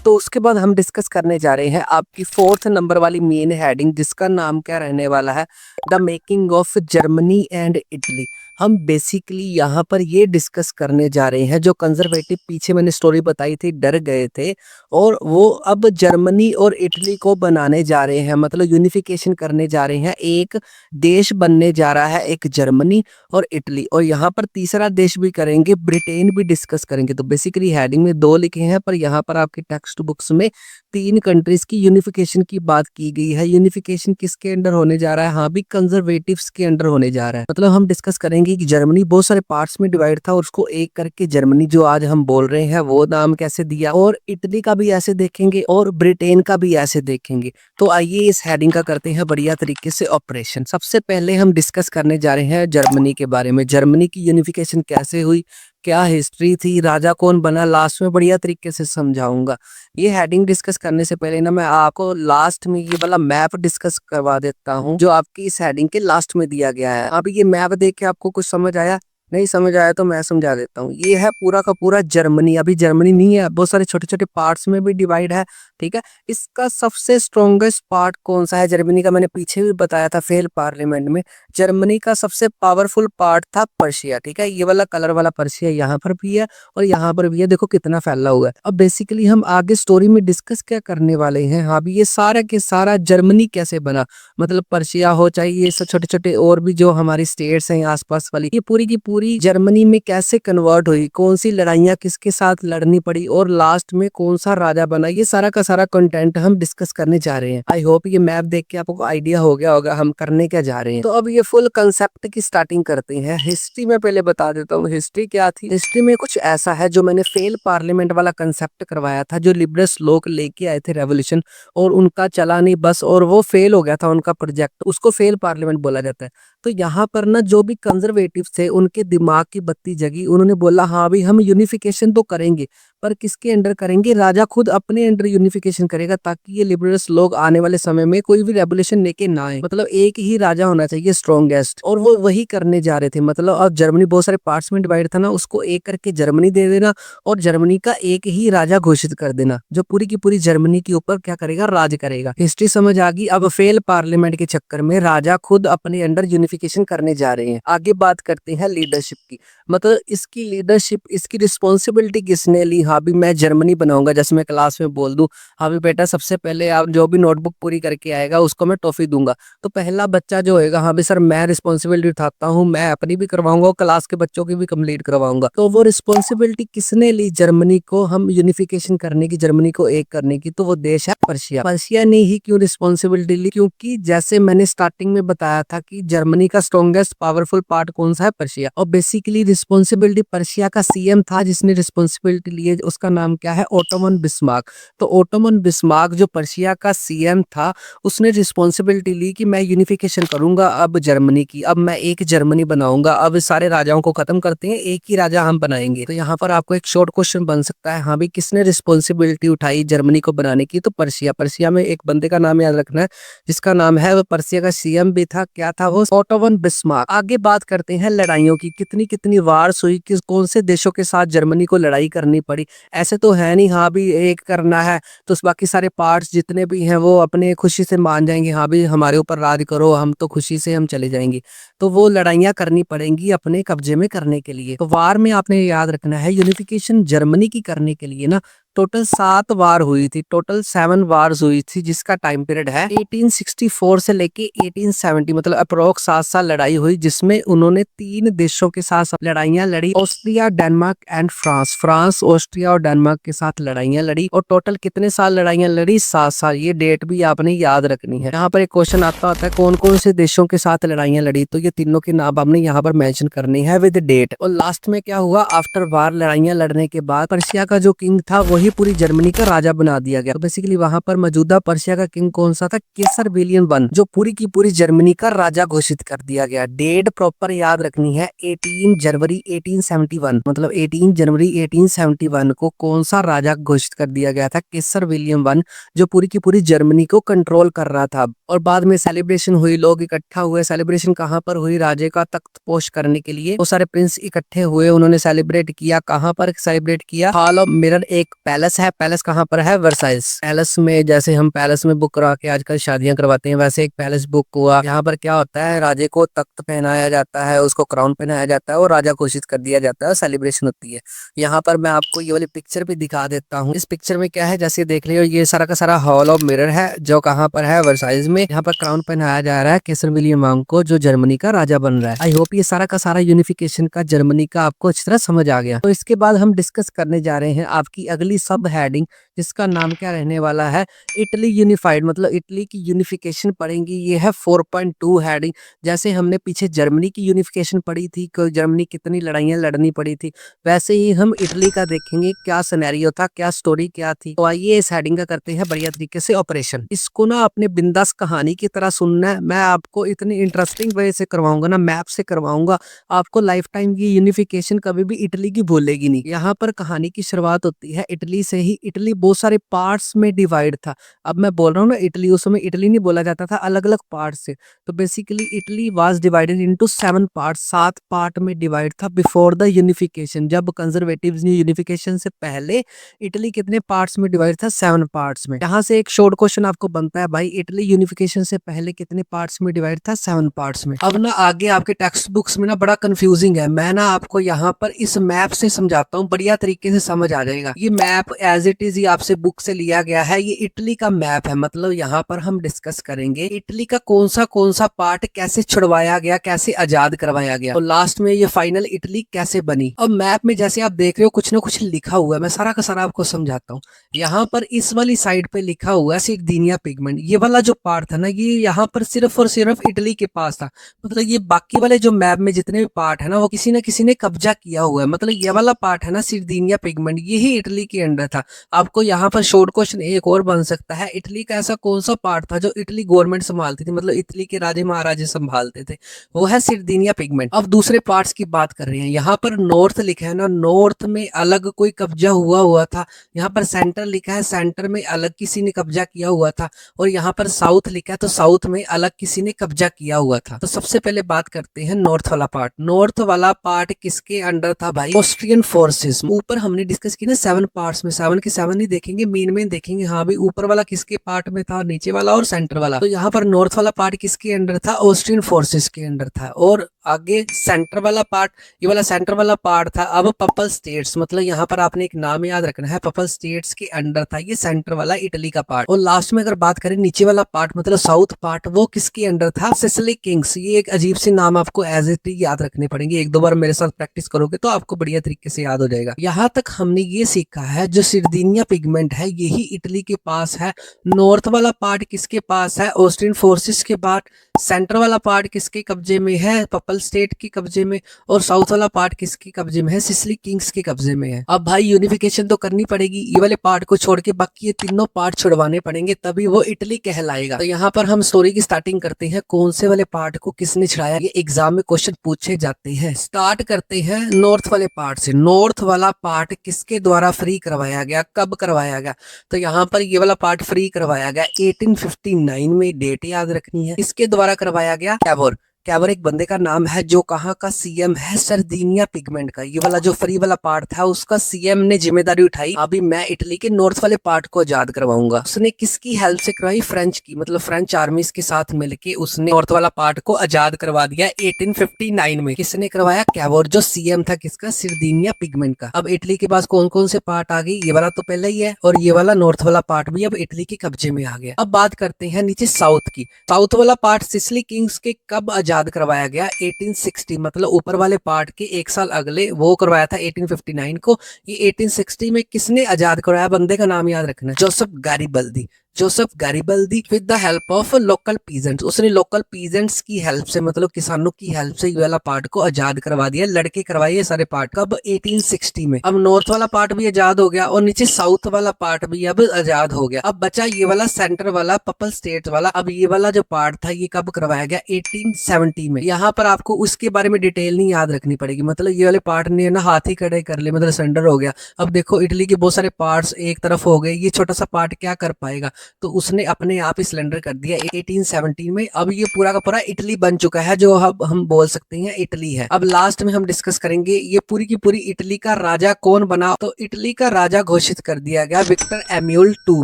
तो उसके बाद हम डिस्कस करने जा रहे हैं आपकी 4th नंबर वाली मेन हेडिंग, जिसका नाम क्या रहने वाला है, the making of Germany and Italy. हम बेसिकली यहाँ पर ये डिस्कस करने जा रहे हैं, जो कंजर्वेटिव पीछे मैंने स्टोरी बताई थी डर गए थे, और वो अब जर्मनी और इटली को बनाने जा रहे हैं, मतलब यूनिफिकेशन करने जा रहे हैं। एक देश बनने जा रहा है, एक जर्मनी और इटली, और यहाँ पर तीसरा देश भी करेंगे, ब्रिटेन भी डिस्कस करेंगे। तो बेसिकली हेडिंग में 2 लिखे हैं, पर यहाँ पर आपकी टेक्स्ट बुक्स में 3 कंट्रीज की यूनिफिकेशन की बात की गई है। यूनिफिकेशन किसके अंडर होने जा रहा है? हाँ भी कंजर्वेटिव्स के अंडर होने जा रहा है। मतलब हम डिस्कस करेंगे कि जर्मनी बहुत सारे पार्ट्स में डिवाइड था और उसको एक करके जर्मनी जो आज हम बोल रहे हैं वो नाम कैसे दिया, और इटली का भी ऐसे देखेंगे और ब्रिटेन का भी ऐसे देखेंगे। तो आइए इस हेडिंग का करते हैं बढ़िया तरीके से ऑपरेशन। सबसे पहले हम डिस्कस करने जा रहे हैं जर्मनी के बारे में। जर्मनी की यूनिफिकेशन कैसे हुई, क्या हिस्ट्री थी, राजा कौन बना, लास्ट में बढ़िया तरीके से समझाऊंगा। ये हेडिंग डिस्कस करने से पहले ना मैं आपको लास्ट में ये वाला मैप डिस्कस करवा देता हूँ, जो आपकी इस हेडिंग के लास्ट में दिया गया है। अभी ये मैप देख के आपको कुछ समझ आया? नहीं समझ आया तो मैं समझा देता हूँ। ये है पूरा का पूरा जर्मनी। अभी जर्मनी नहीं है, बहुत सारे छोटे छोटे पार्ट्स में भी डिवाइड है, ठीक है। इसका सबसे स्ट्रॉन्गेस्ट पार्ट कौन सा है जर्मनी का? मैंने पीछे भी बताया था फेल पार्लियामेंट में। जर्मनी का सबसे पावरफुल पार्ट था पर्शिया, ठीक है। ये वाला कलर वाला पर्शिया यहाँ पर भी है और यहाँ पर भी है, देखो कितना फैला हुआ है। अब बेसिकली हम आगे स्टोरी में डिस्कस क्या करने वाले हैं, हाँ भी ये सारा के सारा जर्मनी कैसे बना, मतलब पर्शिया हो चाहे ये सब छोटे छोटे और भी जो हमारी स्टेट्स हैं आसपास वाली, ये पूरी की पूरी जर्मनी में कैसे कन्वर्ट हुई, कौन सी लड़ाइयाँ किसके साथ लड़नी पड़ी, और लास्ट में कौन सा राजा बना, ये सारा का सारा कंटेंट हम डिस्कस करने जा रहे हैं। आई होप ये मैप देख के आपको आइडिया हो गया होगा हम करने क्या जा रहे हैं। तो अब ये फुल कंसेप्ट की स्टार्टिंग करते हैं। हिस्ट्री में पहले बता देता हूँ हिस्ट्री क्या थी। हिस्ट्री में कुछ ऐसा है, जो मैंने फेल पार्लियामेंट वाला कंसेप्ट करवाया था, जो लिबरल्स लोग लेके आए थे रेवोल्यूशन, और उनका चला नहीं बस, और वो फेल हो गया था उनका प्रोजेक्ट, उसको फेल पार्लियामेंट बोला जाता है। तो यहाँ पर ना जो भी कंजर्वेटिव थे उनके दिमाग की बत्ती जगी, उन्होंने बोला हाँ भाई हम यूनिफिकेशन तो करेंगे, पर किसके अंडर करेंगे? राजा खुद अपने अंडर यूनिफिकेशन करेगा, ताकि ये लिबरल्स लोग आने वाले समय में कोई भी रेवोल्यूशन लेके ना आए। मतलब एक ही राजा होना चाहिए स्ट्रॉन्गेस्ट, और वो वही करने जा रहे थे। मतलब अब जर्मनी बहुत सारे पार्ट्स में डिवाइड था ना, उसको एक करके जर्मनी दे देना और जर्मनी का एक ही राजा घोषित कर देना, जो पूरी की पूरी जर्मनी के ऊपर क्या करेगा? राज करेगा। हिस्ट्री समझ आ गई। अब फेल पार्लियामेंट के चक्कर में राजा खुद अपने अंडर यूनिफिकेशन करने जा रहे हैं। आगे बात करते हैं लीडरशिप की, मतलब इसकी लीडरशिप, इसकी रिस्पॉन्सिबिलिटी किसने ली? हाँ भी मैं जर्मनी बनाऊंगा, जैसे मैं क्लास में बोल दूं हाँ भी बेटा सबसे पहले आप जो भी नोटबुक पूरी करके आएगा उसको मैं टॉफी दूंगा, तो पहला बच्चा जो होगा हाँ भी सर मैं रिस्पॉन्सिबिलिटी उठाता हूँ, मैं अपनी भी करवाऊंगा और क्लास के बच्चों की भी कंप्लीट करवाऊंगा। तो वो रिस्पॉन्सिबिलिटी किसने ली जर्मनी को हम यूनिफिकेशन करने की, जर्मनी को एक करने की? तो वो देश है पर्शिया। पर्शिया ने ही क्यों रिस्पॉन्सिबिलिटी ली? क्योंकि जैसे मैंने स्टार्टिंग में बताया था कि जर्मनी का स्ट्रॉन्गेस्ट पावरफुल पार्ट कौन सा है? पर्शिया। और बेसिकली रिस्पॉन्सिबिलिटी पर्शिया का सीएम था जिसने रिस्पॉन्सिबिलिटी ली है, उसका नाम क्या है? Ottoman Bismarck. तो ओटोमन बिस्मार्क जो पर्शिया का सीएम था, उसने रिस्पॉन्सिबिलिटी ली कि मैं यूनिफिकेशन करूंगा अब जर्मनी की, अब मैं एक जर्मनी बनाऊंगा, अब सारे राजाओं को खत्म करते हैं, एक ही राजा हम बनाएंगे। तो यहाँ पर आपको एक शॉर्ट क्वेश्चन बन सकता है, हाँ भाई किसने रिस्पॉन्सिबिलिटी उठाई जर्मनी को बनाने की? तो पर्शिया। पर्शिया में एक बंदे का नाम याद रखना है जिसका नाम है, वो पर्शिया का सीएम भी था, क्या था वो? Ottoman Bismarck. आगे बात करते हैं लड़ाइयों की, कितनी कितनी वार्स हुई, किस कौन से देशों के साथ जर्मनी को लड़ाई करनी पड़ी। ऐसे तो है नहीं हाँ भी एक करना है तो बाकी सारे पार्ट्स जितने भी हैं वो अपने खुशी से मान जाएंगे, हाँ भी हमारे ऊपर राज करो, हम तो खुशी से हम चले जाएंगे। तो वो लड़ाइयाँ करनी पड़ेंगी अपने कब्जे में करने के लिए। तो वार में आपने याद रखना है, यूनिफिकेशन जर्मनी की करने के लिए ना टोटल 7 वार हुई थी, टोटल 7 वार्स हुई थी, जिसका टाइम पीरियड है 1864 से लेके 1870, मतलब अप्रोक्स 7 साल लड़ाई हुई, जिसमें उन्होंने 3 देशों के साथ लड़ाइयां लड़ी, Austria, Denmark and France. France, Austria और डेनमार्क के साथ लड़ाइयां लड़ी, और टोटल कितने साल लड़ाइयां लड़ी? 7 साल। ये डेट भी आपने याद रखनी है। यहाँ पर एक क्वेश्चन आता है कौन कौन से देशों के साथ लड़ाइयां लड़ी, तो ये तीनों के नाम आपने यहाँ पर मेंशन करनी है विद डेट। और लास्ट में क्या हुआ? आफ्टर वार लड़ाइयां लड़ने के बाद पर्शिया का जो किंग था वही पूरी जर्मनी का राजा बना दिया गया। तो बेसिकली वहां पर मौजूदा पर्शिया का किंग कौन सा था? केसर विलियम I, जो पूरी की पूरी जर्मनी का राजा घोषित कर दिया गया। डेट प्रॉपर याद रखनी है 18 जनवरी 1871, मतलब 18 जनवरी 1871 को कौन सा राजा घोषित कर दिया गया था? केसर विलियम I, जो पूरी की पूरी जर्मनी को कंट्रोल कर रहा था। और बाद में सेलिब्रेशन हुई, लोग इकट्ठा हुए। सेलिब्रेशन कहाँ पर हुई? राजे का तख्त पोष करने के लिए वो सारे प्रिंस इकट्ठे हुए, उन्होंने सेलिब्रेट किया। कहाँ पर सेलिब्रेट किया? हॉल ऑफ मिरर, एक पैलेस है, पैलेस कहाँ पर है, वर्साइल्स। पैलेस में जैसे हम पैलेस में बुक करा के आजकल शादियां करवाते हैं, वैसे एक पैलेस बुक हुआ। यहाँ पर क्या होता है, राजे को तख्त पहनाया जाता है, उसको क्राउन पहनाया जाता है और राजा घोषित कर दिया जाता है, सेलिब्रेशन होती है। यहाँ पर मैं आपको ये वाली पिक्चर भी दिखा देता हूँ। इस पिक्चर में क्या है, जैसे देख लियो, ये सारा का सारा हॉल ऑफ मिरर है जो कहाँ पर है, वर्साइल्स में। यहाँ पर क्राउन पहनाया जा रहा है केसर विलियम वांग को, जो जर्मनी का राजा बन रहा है। आई होप ये सारा का सारा यूनिफिकेशन का जर्मनी का आपको अच्छी तरह समझ आ गया। तो इसके बाद हम डिस्कस करने जा रहे हैं आपकी अगली सब हेडिंग, जिसका नाम क्या रहने वाला है, इटली यूनिफाइड, मतलब इटली की यूनिफिकेशन पढ़ेंगे। ये है 4.2 हेडिंग। जैसे हमने पीछे जर्मनी की यूनिफिकेशन पढ़ी थी, जर्मनी कितनी लड़ाइयां लड़नी पड़ी थी, वैसे ही हम इटली का देखेंगे क्या सिनेरियो था, क्या स्टोरी क्या थी। तो आइए इस हेडिंग का करते हैं बढ़िया तरीके से ऑपरेशन। इसको ना अपने बिंदास कहानी की तरह सुनना है। मैं आपको इतनी इंटरेस्टिंग वे से करवाऊंगा ना, मैप से करवाऊंगा, आपको लाइफ टाइम की यूनिफिकेशन कभी भी इटली की भूलेगी नहीं। यहाँ पर कहानी की शुरुआत होती है इटली से ही। इटली बहुत सारे पार्ट्स में डिवाइड था। अब मैं बोल रहा हूँ ना इटली, उस समय इटली नहीं बोला जाता था, अलग अलग पार्ट से। तो basically Italy was divided into 7 part, 7 part में डिवाइड था बिफोर द यूनिफिकेशन। जब कंजर्वेटिव्स ने यूनिफिकेशन से पहले इटली कितने पार्ट्स में डिवाइड था, 7 पार्ट्स में। यहाँ से एक शॉर्ट क्वेश्चन आपको बनता है, भाई इटली यूनिफिकेशन से पहले कितने पार्ट्स में डिवाइड था, 7 पार्ट्स में। अब ना आगे आपके टेक्स्ट बुक्स में ना बड़ा कंफ्यूजिंग है। मैं ना आपको यहाँ पर इस मैप से समझाता हूँ, बढ़िया तरीके से समझ आ जाएगा। ये मैप एज इट इज ही आपसे बुक से लिया गया है। ये इटली का मैप है, मतलब यहाँ पर हम डिस्कस करेंगे इटली का कौन सा पार्ट कैसे छुड़वाया गया, कैसे आजाद करवाया गया, और लास्ट में ये फाइनल इटली कैसे बनी। अब मैप में जैसे आप देख रहे हो कुछ ना कुछ लिखा हुआ है, मैं सारा का सारा आपको समझाता हूँ। यहाँ पर इस वाली साइड पे लिखा हुआ है सिर्दिनिया पिगमेंट। ये वाला जो पार्ट था ना, ये यहाँ पर सिर्फ और सिर्फ इटली के पास था। मतलब ये बाकी वाले जो मैप में जितने भी पार्ट है ना, वो किसी ने कब्जा किया हुआ है। मतलब ये वाला पार्ट है ना सिर्दिनिया पिगमेंट, ये ही इटली के अंडर था। आपको यहाँ पर शॉर्ट क्वेश्चन एक और बन सकता है, इटली का ऐसा कौन सा पार्ट था जो इटली गवर्नमेंट संभालती थी, मतलब इटली के राजे महाराजे संभालते थे, वो है सिर्दिनिया पिगमेंट। अब दूसरे पार्ट्स की बात कर रहे हैं। यहाँ पर नॉर्थ लिखा है ना, नॉर्थ में अलग कोई कब्जा हुआ था। यहाँ पर सेंटर लिखा है, सेंटर में अलग किसी ने कब्जा किया हुआ था। और यहाँ पर साउथ लिखा है, तो साउथ में अलग किसी ने कब्जा किया हुआ था। तो सबसे पहले बात करते हैं नॉर्थ वाला पार्ट। नॉर्थ वाला पार्ट किसके अंडर था भाई, ऑस्ट्रियन फोर्सेस। ऊपर हमने डिस्कस की ना 7 पार्ट्स में, 7 के 7 नहीं देखेंगे, मेन देखेंगे। हाँ भाई, ऊपर वाला किसके पार्ट में था, नीचे वाला और सेंटर वाला। तो यहाँ पर नॉर्थ वाला पार्ट किसके अंडर था, ऑस्ट्रियन फोर्सेस के अंडर था। और आगे सेंटर वाला पार्ट, ये वाला सेंटर वाला पार्ट था अब पपल स्टेट्स, मतलब यहाँ पर आपने एक नाम याद रखना है, पपल स्टेट्स के अंडर था ये सेंटर वाला इटली का पार्ट। और लास्ट में अगर बात करें नीचे वाला पार्ट, मतलब साउथ पार्ट, वो किसके अंडर था, सिसिली किंग्स। ये एक अजीब से नाम आपको एज इट याद रखने पड़ेंगे, एक दो बार मेरे साथ प्रैक्टिस करोगे तो आपको बढ़िया तरीके से याद हो जाएगा। यहाँ तक हमने ये सीखा है, जो सिर्दिनिया पिगमेंट है यही इटली के पास है। नॉर्थ वाला पार्ट किसके पास है, ऑस्ट्रियन फोर्सेस के पास। सेंटर वाला पार्ट किसके कब्जे में है, पपल स्टेट के कब्जे में। और साउथ वाला पार्ट किसके कब्जे में है, सिसिली किंग्स के कब्जे में है। अब भाई यूनिफिकेशन तो करनी पड़ेगी, ये वाले पार्ट को छोड़ के बाकी ये तीनों पार्ट छुड़वाने पड़ेंगे, तभी वो इटली कहलाएगा। तो यहाँ पर हम स्टोरी की स्टार्टिंग करते हैं, कौन से वाले पार्ट को किसने छुड़ाया, ये एग्जाम में क्वेश्चन पूछे जाते हैं। स्टार्ट करते हैं नॉर्थ वाले पार्ट से। नॉर्थ वाला पार्ट किसके द्वारा फ्री करवाया गया, कब करवाया गया, तो यहाँ पर ये वाला पार्ट फ्री करवाया गया 1859 में, डेट याद रखनी है। इसके द्वारा करवाया गया कैवोर। कैवर एक बंदे का नाम है जो कहाँ का सीएम है, सर्दिनिया पिगमेंट का। ये वाला जो फ्री वाला पार्ट था उसका सीएम ने जिम्मेदारी उठाई, अभी मैं इटली के नॉर्थ वाले पार्ट को आजाद करवाऊंगा। उसने किसकी हेल्प से करवाई, फ्रेंच की, मतलब फ्रेंच आर्मीज के साथ मिलके उसने नॉर्थ वाला पार्ट को आजाद करवा दिया 1859 में। किसने करवाया, कैवर, जो सीएम था किसका, सिर्दिनिया पिगमेंट का। अब इटली के पास कौन कौन से पार्ट आ गए, ये वाला तो पहले ही है, और ये वाला नॉर्थ वाला पार्ट भी अब इटली के कब्जे में आ गया। अब बात करते हैं नीचे साउथ की। साउथ वाला पार्ट सिसिली किंग्स के कब आजाद करवाया गया, 1860, मतलब ऊपर वाले पार्ट के एक साल अगले वो करवाया था 1859 को। ये 1860 में किसने आजाद करवाया, बंदे का नाम याद रखना, Joseph Garibaldi. Joseph Garibaldi with the help of local peasants. उसने लोकल पीजेंट्स की हेल्प से, मतलब किसानों की हेल्प से ये वाला पार्ट को आजाद करवा दिया। लड़के करवाए ये सारे पार्ट कब, 1860 में। अब नॉर्थ वाला पार्ट भी आजाद हो गया और नीचे साउथ वाला पार्ट भी अब आजाद हो गया। अब बचा ये वाला सेंटर वाला पपल स्टेट वाला। अब ये वाला जो पार्ट था ये कब करवाया गया, 1870 में। यहाँ पर आपको उसके बारे में डिटेल नहीं याद रखनी पड़ेगी, मतलब ये वाले पार्ट ने ना हाथ ही खड़े कर ले, मतलब सेंटर हो गया। अब देखो इटली के बहुत सारे पार्ट्स एक तरफ हो गए, ये छोटा सा पार्ट क्या कर पाएगा, तो उसने अपने आप ही सिलेंडर कर दिया 1817 में। अब ये पूरा का पूरा इटली बन चुका है, जो अब हम बोल सकते हैं इटली है। अब लास्ट में हम डिस्कस करेंगे ये पूरी की पूरी इटली का राजा कौन बना। तो इटली का राजा घोषित कर दिया गया विक्टर एम्यूल टू,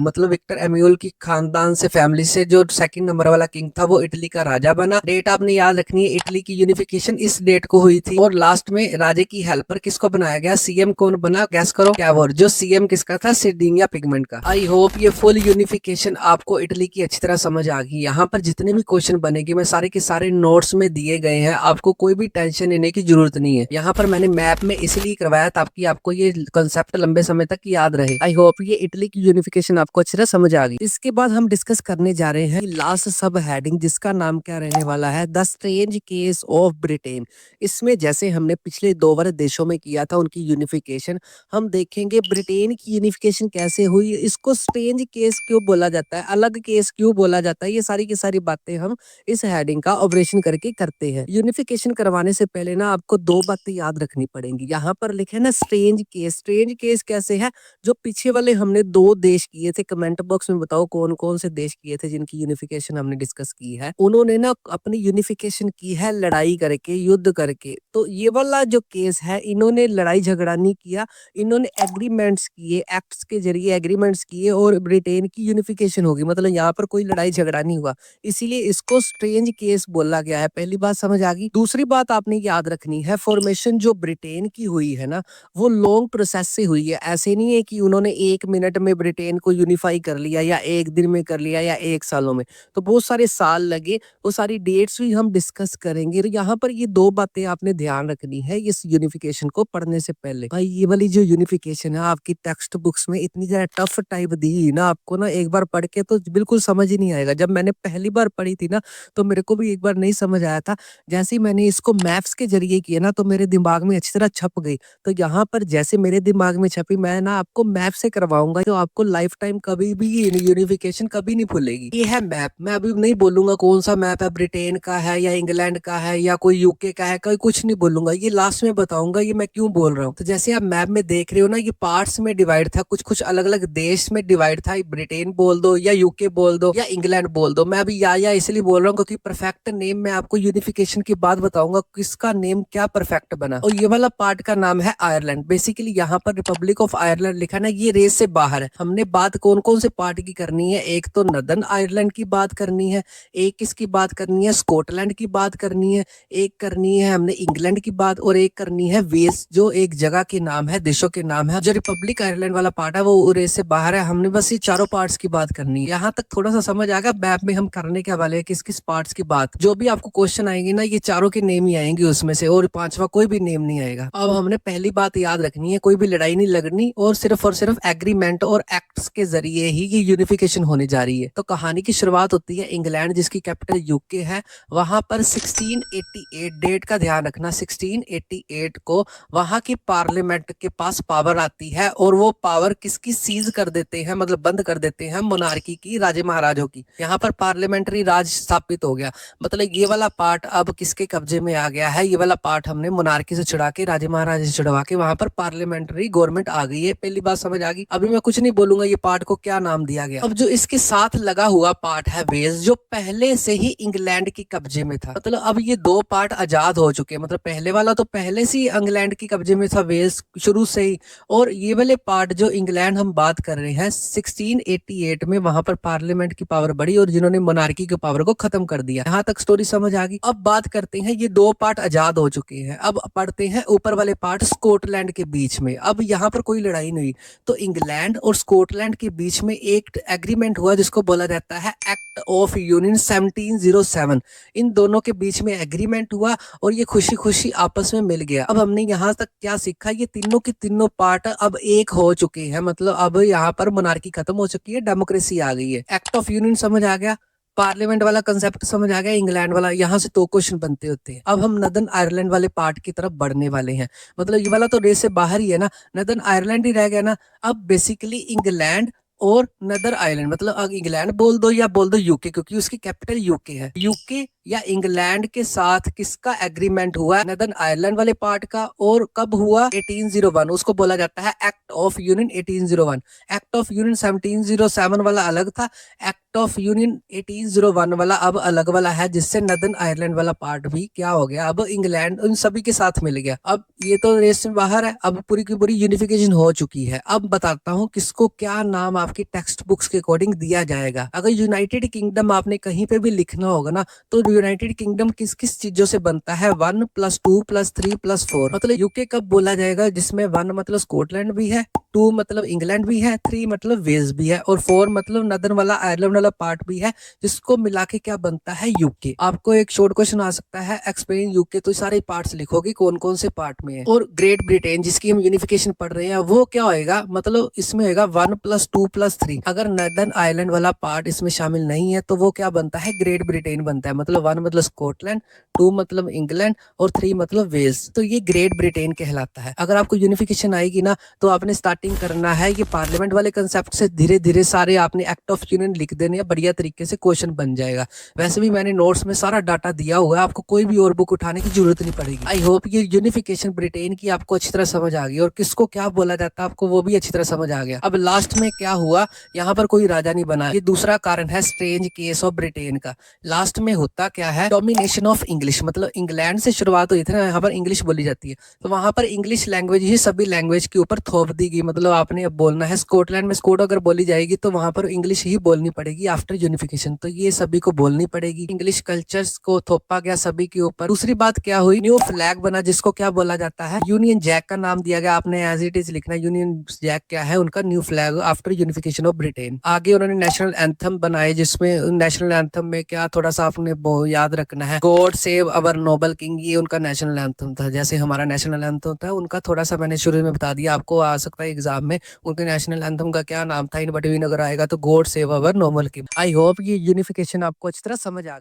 मतलब विक्टर एम्यूल की खानदान से, फैमिली से जो सेकंड नंबर वाला किंग था वो इटली का राजा बना। डेट आपने याद रखनी है, इटली की यूनिफिकेशन इस डेट को हुई थी। और लास्ट में राजे की हेल्पर किसको बनाया गया, सीएम कौन बना, गैस करो क्या वो, जो सीएम किसका था, सिर्डिनिया पिगमेंट का। आई होप ये फुल यूनिफिकेशन आपको इटली की अच्छी तरह समझ आ गई। यहाँ पर जितने भी क्वेश्चन बनेंगे मैं सारे के सारे नोट्स में दिए गए हैं, आपको कोई भी टेंशन लेने की जरूरत नहीं है। यहाँ पर मैंने मैप में इसलिए करवाया ताकि आपको ये कंसेप्ट लंबे समय तक याद रहे। आई होप ये इटली की यूनिफिकेशन आपको अच्छी तरह समझ आ गई। इसके बाद हम डिस्कस करने जा रहे हैं लास्ट सब हेडिंग, जिसका नाम क्या रहने वाला है, the strange case of Britain. इसमें जैसे हमने पिछले 2 बार देशों में किया था उनकी यूनिफिकेशन, हम देखेंगे ब्रिटेन की यूनिफिकेशन कैसे हुई, इसको स्ट्रेंज केस क्यों बोला जाता है, अलग केस क्यों बोला जाता है, ये सारी की सारी बातें हम इस हेडिंग का ऑपरेशन करके करते हैं। यूनिफिकेशन करवाने से पहले ना आपको 2 बातें याद रखनी पड़ेंगी। यहाँ पर लिखे ना स्ट्रेंज केस, स्ट्रेंज केस कैसे है, जो पीछे वाले हमने 2 देश किए थे, कमेंट बॉक्स में बताओ कौन कौन से देश किए थे जिनकी यूनिफिकेशन हमने डिस्कस की है। उन्होंने ना अपनी यूनिफिकेशन की है लड़ाई करके, युद्ध करके। तो ये वाला जो केस है, इन्होंने लड़ाई झगड़ा नहीं किया, इन्होंने एग्रीमेंट्स किए, एक्ट्स के जरिए एग्रीमेंट्स किए और ब्रिटेन की यूनिफिकेशन होगी। मतलब यहाँ पर कोई लड़ाई झगड़ा नहीं हुआ, इसीलिए इसको स्ट्रेंज केस बोला गया है। पहली बात समझ आ गई। दूसरी बात आपने याद रखनी है, फॉर्मेशन जो ब्रिटेन की हुई है ना, वो लॉन्ग प्रोसेस से हुई है। ऐसे नहीं है कि उन्होंने 1 मिनट में ब्रिटेन को यूनिफाई कर लिया या 1 दिन में कर लिया या 1 सालों में, तो बहुत सारे साल लगे। वो सारी डेट्स भी हम डिस्कस करेंगे। तो यहाँ पर ये 2 बातें आपने ध्यान रखनी है इस यूनिफिकेशन को पढ़ने से पहले। भाई ये वाली जो यूनिफिकेशन है आपकी टेक्स्ट बुक्स में इतनी ज्यादा टफ टाइप दी ना, आपको ना एक बार पढ़ के तो बिल्कुल समझ ही नहीं आएगा। जब मैंने पहली बार पढ़ी थी ना, तो मेरे को भी एक बार नहीं समझ आया था। जैसे ही मैंने इसको मैप्स के जरिए किया ना, तो मेरे दिमाग में अच्छी तरह छप गई। तो यहाँ पर जैसे मेरे दिमाग में छपी, मैं ना आपको मैप से करवाऊंगा, तो आपको लाइफ टाइम कभी भी ये यूनिफिकेशन कभी नहीं भूलेगी। ये है मैप। मैं अभी नहीं बोलूंगा कौन सा मैप है, ब्रिटेन का है या इंग्लैंड का है या कोई यूके का है, कोई कुछ नहीं बोलूंगा, ये लास्ट में बताऊंगा ये मैं क्यों बोल रहा हूँ। तो जैसे आप मैप में देख रहे हो ना, ये पार्ट्स में डिवाइड था, कुछ कुछ अलग अलग देश में डिवाइड था। ब्रिटेन बोल दो या यूके बोल दो या इंग्लैंड बोल दो। मैं अभी या इसलिए बोल रहा हूँ क्योंकि परफेक्ट नेम मैं आपको यूनिफिकेशन के बाद बताऊंगा किसका नेम क्या परफेक्ट बना। और ये वाला पार्ट का नाम है आयरलैंड। बेसिकली यहाँ पर रिपब्लिक ऑफ आयरलैंड लिखा ना, ये रेस से बाहर है। हमने बात कौन कौन से पार्ट की करनी है, एक तो नदर्न आयरलैंड की बात करनी है, एक किसकी बात करनी है, स्कॉटलैंड की बात करनी है, एक करनी है हमने इंग्लैंड की बात, और एक करनी है वेल्स, जो एक जगह के नाम है, देशों के नाम है। जो रिपब्लिक आयरलैंड वाला पार्ट है वो रेस से बाहर है। हमने बस ये चारों पार्ट्स की बात करनी है। यहाँ तक थोड़ा सा समझ आ गया। मैप में हम करने के वाले किस किस पार्ट्स की बात, जो भी आपको क्वेश्चन आएंगे ना, ये चारों के नेम ही आएंगे उसमें से, और 5वां कोई भी नेम नहीं आएगा। अब हमने पहली बात याद रखनी है, कोई भी लड़ाई नहीं लगनी और सिर्फ एग्रीमेंट और एक्ट्स के जरिए ही ये यूनिफिकेशन होने जा रही है। तो कहानी की शुरुआत होती है इंग्लैंड, जिसकी कैपिटल यूके है। वहां पर 1688, डेट का ध्यान रखना, 1688 को वहां की पार्लियामेंट के पास पावर आती है, और वो पावर किसकी सीज कर देते हैं, मतलब बंद कर देते हैं, मोनार्की की, राजे महाराजों की। यहाँ पर पार्लियामेंट्री राज स्थापित हो गया। मतलब ये वाला पार्ट अब किसके कब्जे में आ गया है, ये वाला पार्ट हमने मोनार्की से छुड़ा के, राजे महाराजे से छुड़वा के, वहां पर पार्लियामेंट्री गवर्नमेंट आ गई है। पहली बात समझ आ गई। अभी मैं कुछ नहीं बोलूंगा ये पार्ट को क्या नाम दिया गया। अब जो इसके साथ लगा हुआ पार्ट है वेल्स, जो पहले से ही इंग्लैंड के कब्जे में था। मतलब अब ये 2 पार्ट आजाद हो चुके हैं। मतलब पहले वाला तो पहले से ही इंग्लैंड के कब्जे में था, वेल्स शुरू से ही। और ये वाले पार्ट जो इंग्लैंड हम बात कर रहे हैं, 1688 में वहां पर पार्लियामेंट की पावर बढ़ी और जिन्होंने मोनार्की की पावर को खत्म कर दिया। यहाँ तक स्टोरी समझ आ गई। अब बात करते हैं, ये 2 पार्ट आजाद हो चुके हैं। अब पढ़ते हैं ऊपर वाले पार्ट, स्कॉटलैंड के बीच में। अब यहाँ पर कोई लड़ाई नहीं हुई, तो इंग्लैंड और स्कॉटलैंड के बीच में एक एग्रीमेंट हुआ जिसको बोला जाता है एक्ट ऑफ यूनियन 1707। इन दोनों के बीच में एग्रीमेंट हुआ और ये खुशी खुशी आपस में मिल गया। अब हमने यहाँ तक क्या सीखा, ये तीनों के तीनों पार्ट अब एक हो चुके हैं। मतलब अब यहाँ पर मोनार्की खत्म हो चुकी है, डेमोक्रेसी आ गई है। एक्ट ऑफ यूनियन समझ आ गया, पार्लियामेंट वाला कंसेप्ट समझ आ गया, इंग्लैंड वाला। यहाँ से 2 क्वेश्चन बनते होते हैं। अब हम नदर्न आयरलैंड वाले पार्ट की तरफ बढ़ने वाले हैं। मतलब ये वाला तो रेस से बाहर ही है ना, नदर्न आयरलैंड ही रह गया ना। अब बेसिकली इंग्लैंड और नदर आइलैंड, मतलब इंग्लैंड बोल दो या बोल दो यूके, क्योंकि उसकी कैपिटल यूके है। यूके या इंग्लैंड के साथ किसका एग्रीमेंट हुआ, नदर्न आयरलैंड वाले पार्ट का, और कब हुआ, 1801। उसको बोला जाता है act of union 1801। Act of union 1707 वाला अलग था, एक्ट ऑफ यूनियन 1801 वाला अब अलग वाला है, जिससे नदर्न आयरलैंड वाला पार्ट भी क्या हो गया, अब इंग्लैंड उन सभी के साथ मिल गया। अब ये तो रेस से बाहर है, अब पूरी की पूरी यूनिफिकेशन हो चुकी है। अब बताता हूँ किसको क्या नाम आपकी टेक्स्ट बुक्स के अकॉर्डिंग दिया जाएगा। अगर यूनाइटेड किंगडम आपने कहीं पे भी लिखना होगा ना, तो यूनाइटेड किंगडम किस किस चीजों से बनता है, 1+2+3+4, मतलब यूके कब बोला जाएगा, जिसमें 1 मतलब स्कॉटलैंड भी है, 2 मतलब इंग्लैंड भी है, 3 मतलब वेल्स भी है, और 4 मतलब नदर्न वाला आयरलैंड वाला पार्ट भी है, जिसको मिला के क्या बनता है, यूके। आपको एक शॉर्ट क्वेश्चन आ सकता है, एक्सप्लेन यूके, तो सारे पार्ट्स लिखोगे कौन कौन से पार्ट में है। और ग्रेट ब्रिटेन जिसकी हम यूनिफिकेशन पढ़ रहे हैं, वो क्या होएगा, मतलब इसमें होगा 1+2+3। अगर नदर्न आयरलैंड वाला पार्ट इसमें शामिल नहीं है तो वो क्या बनता है, ग्रेट ब्रिटेन बनता है। मतलब 1 मतलब स्कॉटलैंड, 2 मतलब इंग्लैंड और 3 मतलब वेल्स, तो ये ग्रेट ब्रिटेन कहलाता है। अगर आपको यूनिफिकेशन आएगी ना, तो आपने स्टार्टिंग करना है ये पार्लियामेंट वाले कंसेप्ट से, धीरे धीरे सारे आपने एक्ट ऑफ यूनियन लिख देने, बढ़िया तरीके से क्वेश्चन बन जाएगा। वैसे भी मैंने नोट्स में सारा डाटा दिया हुआ है, आपको कोई भी और बुक उठाने की जरूरत नहीं पड़ेगी। आई होप ये यूनिफिकेशन ब्रिटेन की आपको अच्छी तरह समझ आ गई, और किसको क्या बोला जाता है आपको वो भी अच्छी तरह समझ आ गया। अब लास्ट में क्या हुआ, यहाँ पर कोई राजा नहीं बना, ये दूसरा कारण है स्ट्रेंज केस ऑफ ब्रिटेन का। लास्ट में होता क्या है, डोमिनेशन ऑफ इंग्लिश, मतलब इंग्लैंड से शुरुआत हुई थी ना, यहाँ पर इंग्लिश बोली जाती है, तो वहां पर इंग्लिश लैंग्वेज ही सभी लैंग्वेज के ऊपर थोप दी गई। मतलब आपने अब बोलना है, स्कॉटलैंड में स्कॉट अगर बोली जाएगी तो वहां पर इंग्लिश ही बोलनी पड़ेगी आफ्टर यूनिफिकेशन, तो ये सभी को बोलनी पड़ेगी। इंग्लिश कल्चर्स को थोपा गया सभी के ऊपर। दूसरी बात क्या हुई, न्यू फ्लैग बना, जिसको क्या बोला जाता है, यूनियन जैक का नाम दिया गया। आपने एज इट इज लिखना, यूनियन जैक क्या है, उनका new flag after unification of Britain. आगे उन्होंने नेशनल एंथम बनाए, जिसमें नेशनल एंथम में क्या थोड़ा सा आपने याद रखना है, God save our Nobel king, ये उनका नेशनल एंथम था। जैसे हमारा नेशनल एंथम था, उनका थोड़ा सा मैंने शुरू में बता दिया, आपको आ सकता है एग्जाम में, उनके नेशनल एंथम का क्या नाम था, इन बिटवीन अगर आएगा तो God save our Nobel king. I hope ये यूनिफिकेशन आपको अच्छी तरह समझ आ गई।